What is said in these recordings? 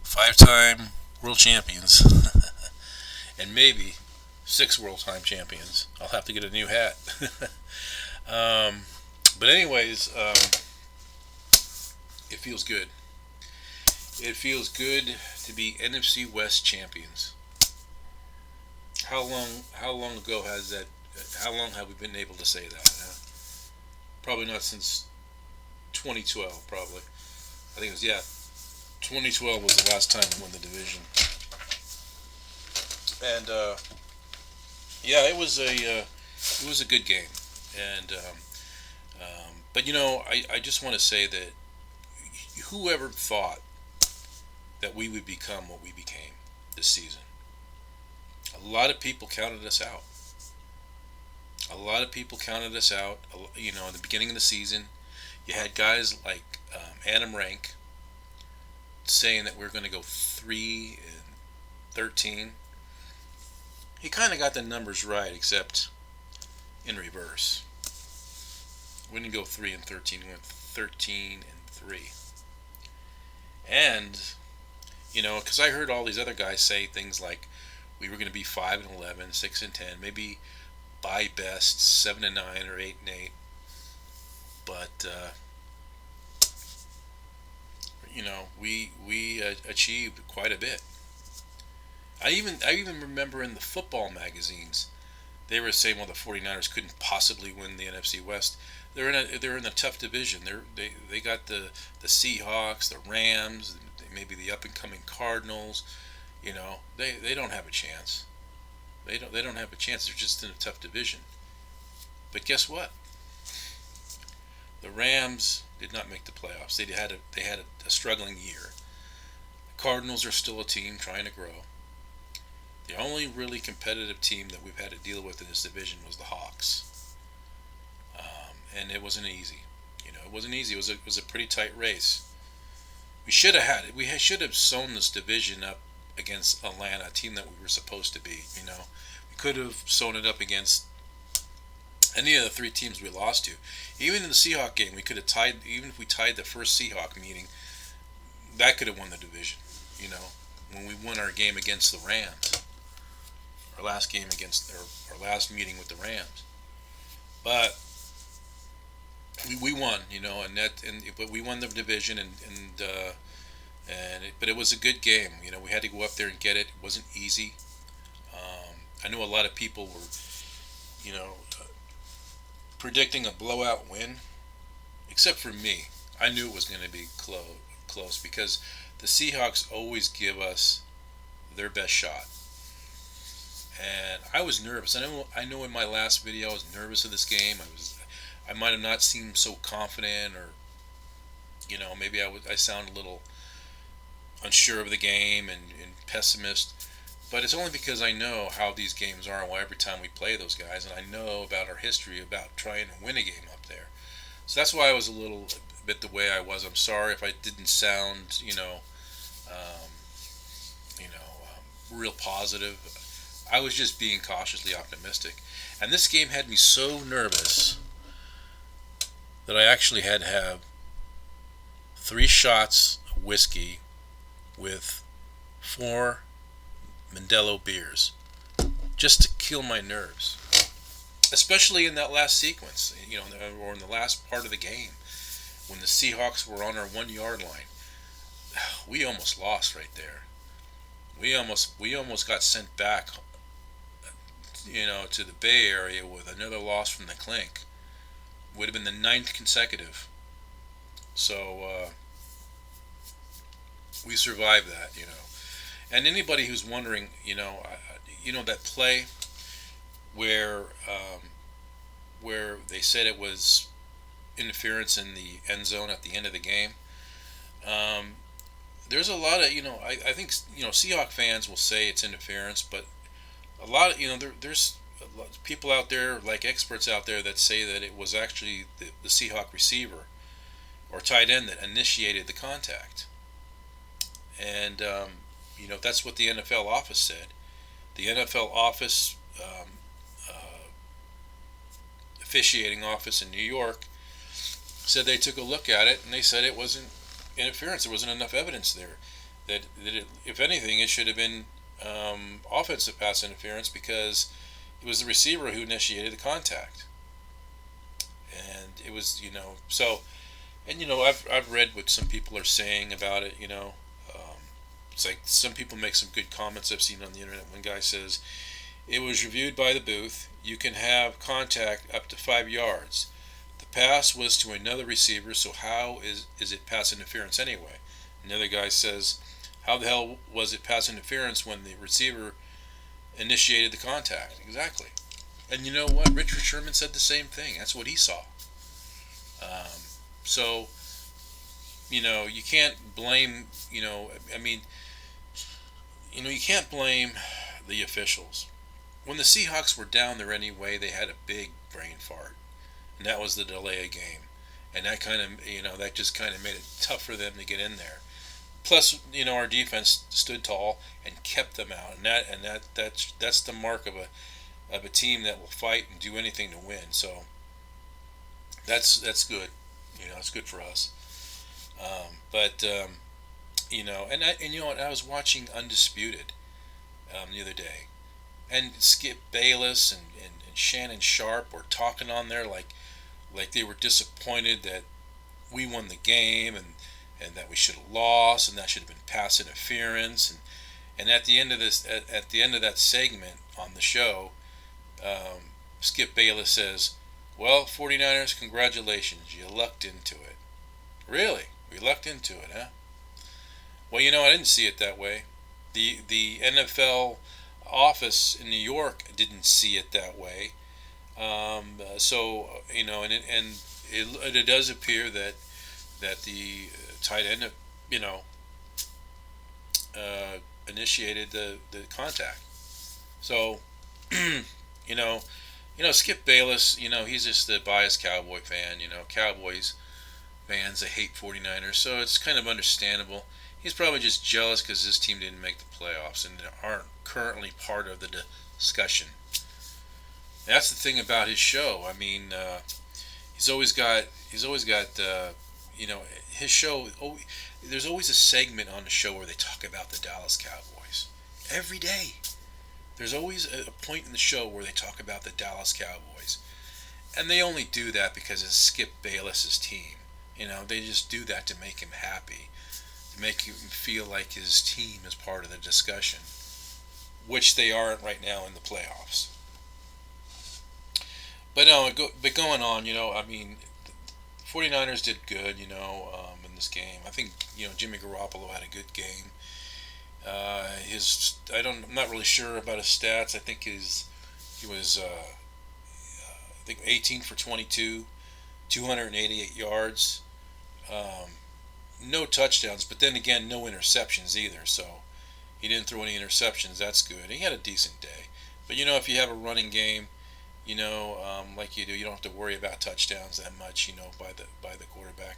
5-time world champions, and maybe 6 world-time champions. I'll have to get a new hat. um, but anyways, it feels good. It feels good to be NFC West champions. How long ago has that? How long have we been able to say that? Probably not since 2012. Probably. I think it was 2012 was the last time we won the division. And it was a good game. And but I just want to say that whoever thought that we would become what we became this season, a lot of people counted us out. A lot of people counted us out. In the beginning of the season, you had guys like Adam Rank saying that we're going to go 3-13. He kind of got the numbers right, except in reverse. We didn't go 3-13. We went 13-3. And because I heard all these other guys say things like we were going to be 5-11, 6-10, maybe by best 7-9 or 8-8. But we achieved quite a bit. I even remember in the football magazines they were saying, well, the 49ers couldn't possibly win the NFC West. They're in a tough division. They got the Seahawks, the Rams, maybe the up and coming Cardinals. They don't have a chance. They don't have a chance. They're just in a tough division. But guess what? The Rams did not make the playoffs. They had a struggling year. The Cardinals are still a team trying to grow. The only really competitive team that we've had to deal with in this division was the Hawks, and it wasn't easy. It wasn't easy. It was a pretty tight race. We should have had it. We should have sewn this division up against Atlanta, a team that we were supposed to be. We could have sewn it up against any of the 3 teams we lost to. Even in the Seahawks game, we could have tied. Even if we tied the first Seahawks meeting, that could have won the division. When we won our game against the Rams, our last game against our last meeting with the Rams, but we won. But we won the division, but it was a good game. We had to go up there and get it. It wasn't easy. I know a lot of people were, predicting a blowout win, except for me. I knew it was going to be close because the Seahawks always give us their best shot. And I was nervous. I know in my last video I was nervous of this game. I might have not seemed so confident, or maybe I sound a little unsure of the game and pessimist. But it's only because I know how these games are every time we play those guys, and I know about our history about trying to win a game up there. So that's why I was a little bit the way I was. I'm sorry if I didn't sound, um, real positive. I was just being cautiously optimistic. And this game had me so nervous that I actually had to have 3 shots of whiskey with 4 Modelo beers just to kill my nerves, especially in that last sequence, or in the last part of the game when the Seahawks were on our 1-yard line. We almost lost right there. We almost got sent back, to the Bay Area with another loss from the Clink. Would have been the 9th consecutive. So we survived that, And anybody who's wondering, that play where they said it was interference in the end zone at the end of the game. There's a lot of, I think, Seahawks fans will say it's interference, but a lot of, there's a lot of people out there, like experts out there, that say that it was actually the Seahawks receiver or tight end that initiated the contact. And, that's what the NFL office said. The NFL office, officiating office in New York, said they took a look at it and they said it wasn't interference. There wasn't enough evidence there. if anything, it should have been offensive pass interference because it was the receiver who initiated the contact, and it was so. And I've read what some people are saying about it. It's like some people make some good comments I've seen on the internet. One guy says it was reviewed by the booth. You can have contact up to 5 yards. The pass was to another receiver, so how is it pass interference anyway? Another guy says, how the hell was it pass interference when the receiver initiated the contact? Exactly. And you know what? Richard Sherman said the same thing. That's what he saw. So, you can't blame, I mean, you can't blame the officials. When the Seahawks were down there anyway, they had a big brain fart, and that was the delay of game, and that kind of, that just kind of made it tough for them to get in there. Plus, our defense stood tall and kept them out, and that's the mark of a team that will fight and do anything to win. So that's good. It's good for us. But I was watching Undisputed the other day, and Skip Bayless and Shannon Sharp were talking on there like they were disappointed that we won the game and that we should have lost and that should have been pass interference and at the end of at the end of that segment on the show, Skip Bayless says, "Well, 49ers, congratulations, you lucked into it." Really? We lucked into it, huh? Well, I didn't see it that way. The NFL office in New York didn't see it that way. So it does appear that the tight end, initiated the contact. So, Skip Bayless, he's just a biased Cowboy fan. Cowboys fans, they hate 49ers, so it's kind of understandable. He's probably just jealous because his team didn't make the playoffs and aren't currently part of the discussion. That's the thing about his show. I mean, he's always got his show. There's always a segment on the show where they talk about the Dallas Cowboys every day. There's always a point in the show where they talk about the Dallas Cowboys, and they only do that because it's Skip Bayless's team. They just do that to make him happy, to make him feel like his team is part of the discussion, which they aren't right now in the playoffs. But no, going on, I mean, 49ers did good, in this game. I think, Jimmy Garoppolo had a good game. I'm not really sure about his stats. I think he was, 18 for 22, 288 yards, no touchdowns, but then again, no interceptions either. So he didn't throw any interceptions. That's good. He had a decent day. But if you have a running game, like you do, you don't have to worry about touchdowns that much, by the quarterback.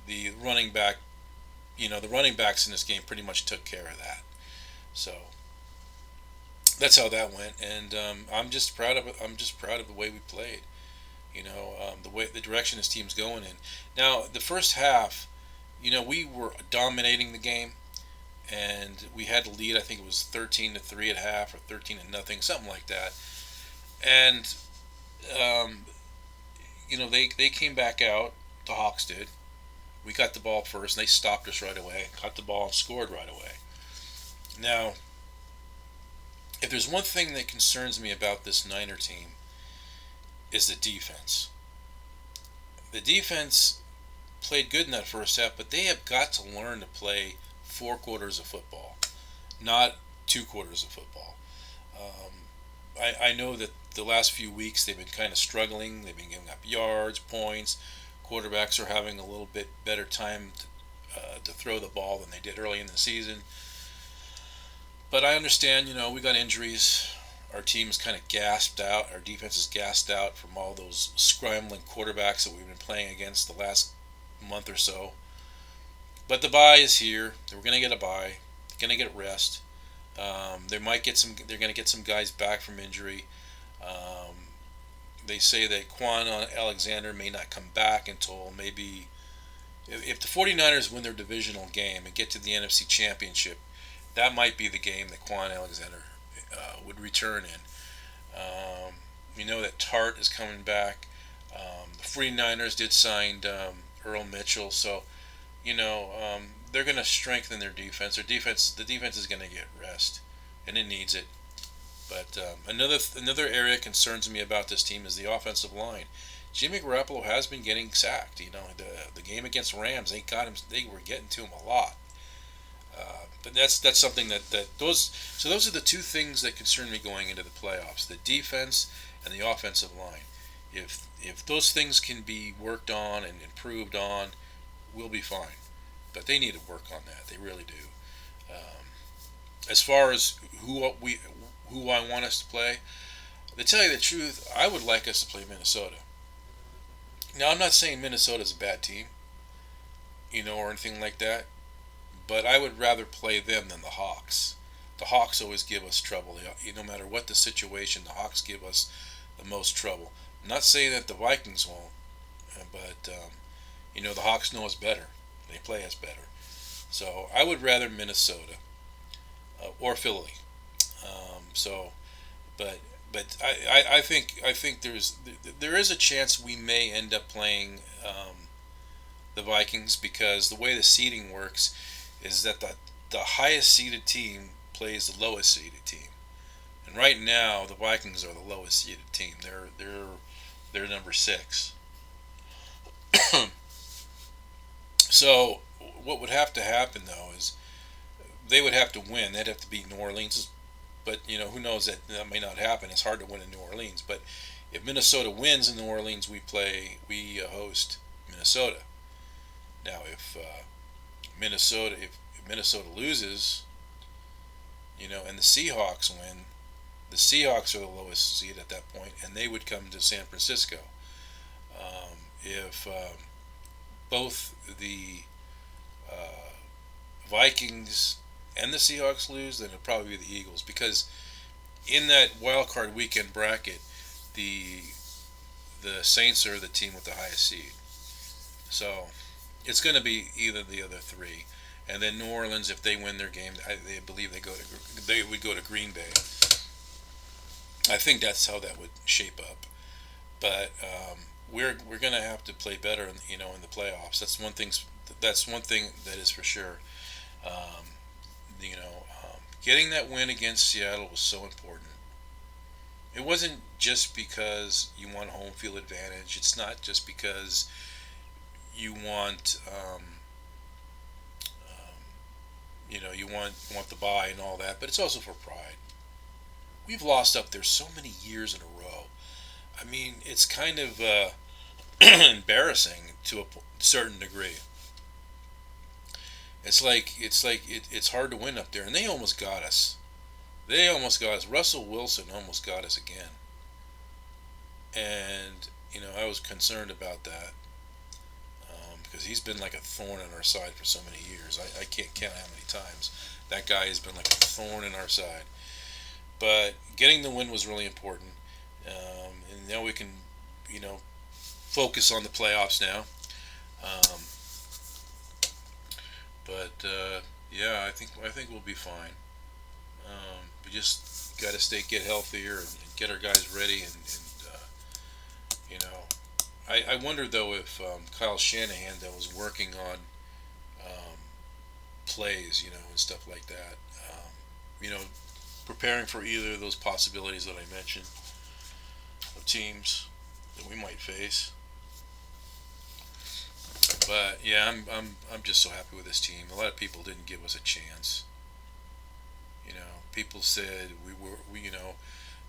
The running backs in this game pretty much took care of that. So that's how that went, and I'm just proud of it. I'm just proud of the way we played. The direction this team's going in. Now, the first half, we were dominating the game, and we had a lead. I think it was 13-3 at half, or 13-0, something like that. And they came back out. The Hawks did. We got the ball first, and they stopped us right away. Got the ball and scored right away. Now, if there's one thing that concerns me about this Niner team, is the defense. The defense played good in that first half, but they have got to learn to play 4 quarters of football, not 2 quarters of football. I know that the last few weeks they've been kind of struggling. They've been giving up yards, points. Quarterbacks are having a little bit better time to throw the ball than they did early in the season. But I understand, we got injuries. Our team is kind of gasped out. Our defense is gassed out from all those scrambling quarterbacks that we've been playing against the last month or so. But the bye is here. We're going to get a bye. Going to get rest. They're going to get some guys back from injury. They say that Quan Alexander may not come back until maybe If the 49ers win their divisional game and get to the NFC Championship, that might be the game that Quan Alexander would return in. We know that Tart is coming back. The 49ers did sign Earl Mitchell, so they're going to strengthen their defense. The defense is going to get rest, and it needs it. But another area concerns me about this team is the offensive line. Jimmy Garoppolo has been getting sacked. The game against Rams, they were getting to him a lot. But that's something those are the two things that concern me going into the playoffs: the defense and the offensive line. If those things can be worked on and improved on, we'll be fine. But they need to work on that. They really do. As far as who I want us to play, to tell you the truth, I would like us to play Minnesota. Now, I'm not saying Minnesota's a bad team, or anything like that, but I would rather play them than the Hawks. The Hawks always give us trouble. No matter what the situation, the Hawks give us the most trouble. I'm not saying that the Vikings won't, but the Hawks know us better. They play us better. So I would rather Minnesota or Philly. So, but I think there is a chance we may end up playing the Vikings, because the way the seeding works is that the highest seeded team plays the lowest seeded team, and right now the Vikings are the lowest seeded team. They're number 6. So what would have to happen though is they would have to win. They'd have to beat New Orleans. But who knows, that may not happen. It's hard to win in New Orleans. But if Minnesota wins in New Orleans, we host Minnesota. Now, if Minnesota loses, and the Seahawks win, the Seahawks are the lowest seed at that point, and they would come to San Francisco. If both the Vikings and the Seahawks lose, then it'll probably be the Eagles, because in that wild card weekend bracket, the Saints are the team with the highest seed. So it's going to be either the other three, and then New Orleans, if they win their game, they believe they would go to Green Bay. I think that's how that would shape up. But we're going to have to play better, in the playoffs. That's one thing. That's one thing that is for sure. Getting that win against Seattle was so important. It wasn't just because you want home field advantage. It's not just because you want, you want the bye and all that, but it's also for pride. We've lost up there so many years in a row. I mean, it's kind of embarrassing to a certain degree. It's hard to win up there, and they almost got us. Russell Wilson almost got us again, and I was concerned about that, because he's been like a thorn in our side for so many years. I can't count how many times that guy has been like a thorn in our side. But getting the win was really important, and now we can focus on the playoffs now. Um, But yeah, I think we'll be fine. We just got to get healthier and get our guys ready, and you know, I wonder though if Kyle Shanahan though was working on plays, and stuff like that. You know, preparing for either of those possibilities that I mentioned of teams that we might face. But yeah, I'm just so happy with this team. A lot of people didn't give us a chance. People said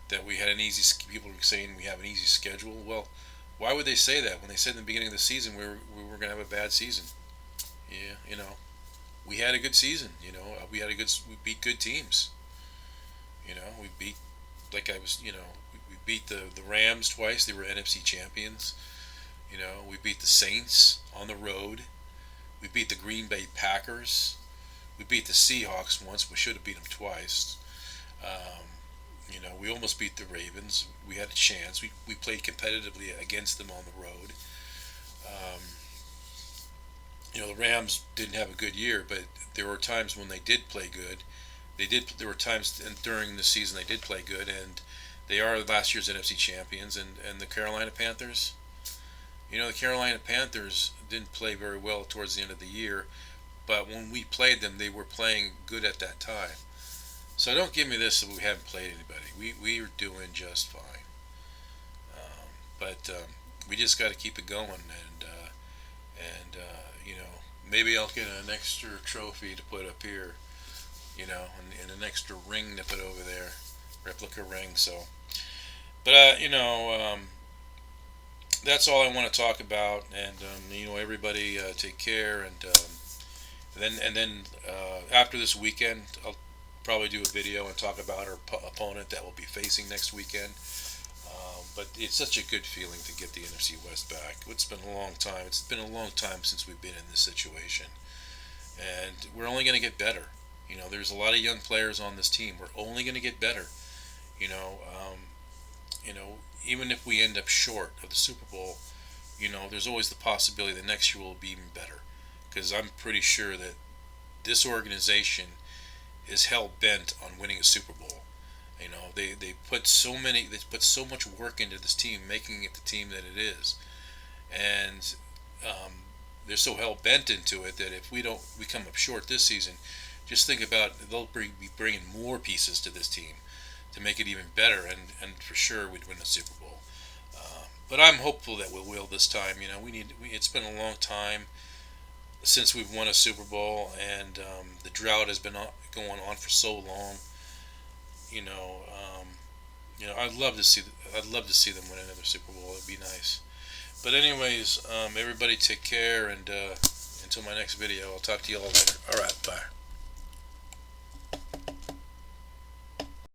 that we had an easy. People were saying we have an easy schedule. Well, why would they say that when they said in the beginning of the season we were going to have a bad season? Yeah, we had a good season. We beat good teams. We beat we beat the Rams twice. They were NFC champions. We beat the Saints on the road. We beat the Green Bay Packers. We beat the Seahawks once. We should have beat them twice. We almost beat the Ravens. We had a chance. We played competitively against them on the road. The Rams didn't have a good year, but there were times when they did play good. There were times during the season they did play good, and they are last year's NFC champions. And the Carolina Panthers, the Carolina Panthers didn't play very well towards the end of the year, but when we played them, they were playing good at that time. So don't give me this that we haven't played anybody. We are doing just fine. But we just got to keep it going, and maybe I'll get an extra trophy to put up here, and an extra ring to put over there, replica ring. So, but that's all I want to talk about. And everybody take care. And then after this weekend, I'll probably do a video and talk about our opponent that we'll be facing next weekend. But it's such a good feeling to get the NFC West back. It's been a long time. It's been a long time since we've been in this situation, and we're only going to get better. There's a lot of young players on this team. We're only going to get better. You know, um, Even if we end up short of the Super Bowl, there's always the possibility the next year will be even better. Because I'm pretty sure that this organization is hell bent on winning a Super Bowl. They put so much work into this team, making it the team that it is, and they're so hell bent into it that if we come up short this season, just think about be bringing more pieces to this team to make it even better, and for sure we'd win the Super Bowl. But I'm hopeful that we will this time. It's been a long time since we've won a Super Bowl, and the drought has been going on for so long. You know, um, I'd love to see them win another Super Bowl. It'd be nice. But anyways, everybody take care, and until my next video, I'll talk to you all later. All right, bye.